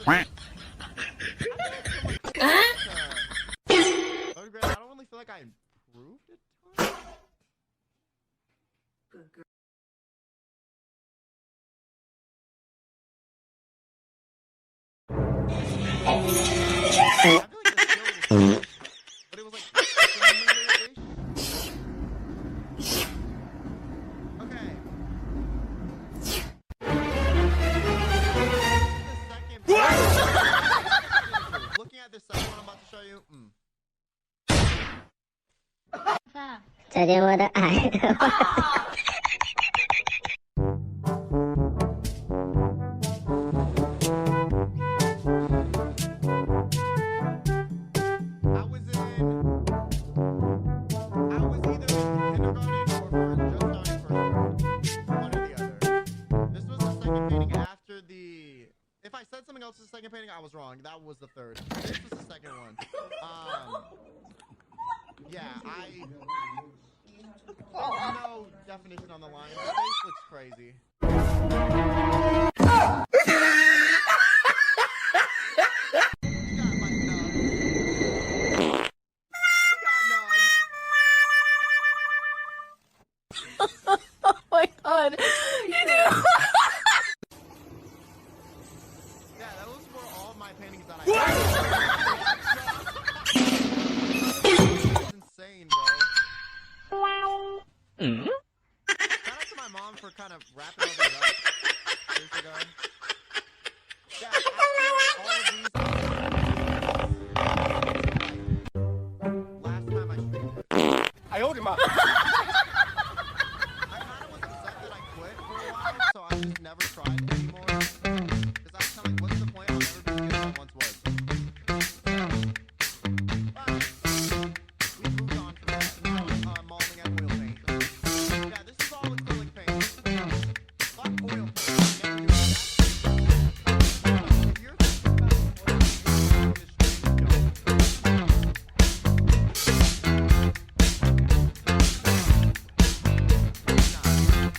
Third grade, I don't really feel like I improved a ton. Good girl. I feel like the skill was but it was like similar-ish. Okay. Looking at this second one I'm about to show you. 这是我的爱的话。If I said something else as the second painting, I was wrong. That was the third. This was the second one. Yeah, no definition on the line. The face looks crazy. Oh my god. Yeah, those were all of my paintings that I It's insane, bro. Shout out to my mom for kind of wrapping all these up years ago. Yeah, all of these last time I streamed. I owed him up. I kind of was upset that I quit for a while, so I just never tried it anymore. Because I was kind of like, what's the point? I'll never be as good as I once was. We moved on from that. Now molding and oil paint. Yeah, this is all acrylic paint. Fuck oil paint. Never do that. If you're thinking about oil paint, this stream is dope.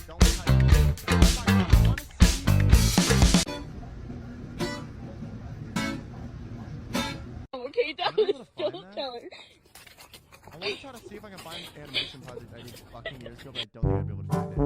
Don't touch it. I want to see. Okay, that Am I was able to so find that? killer. I want to try to see if I can find this animation project I did fucking years ago, but I don't think I'd be able to find it.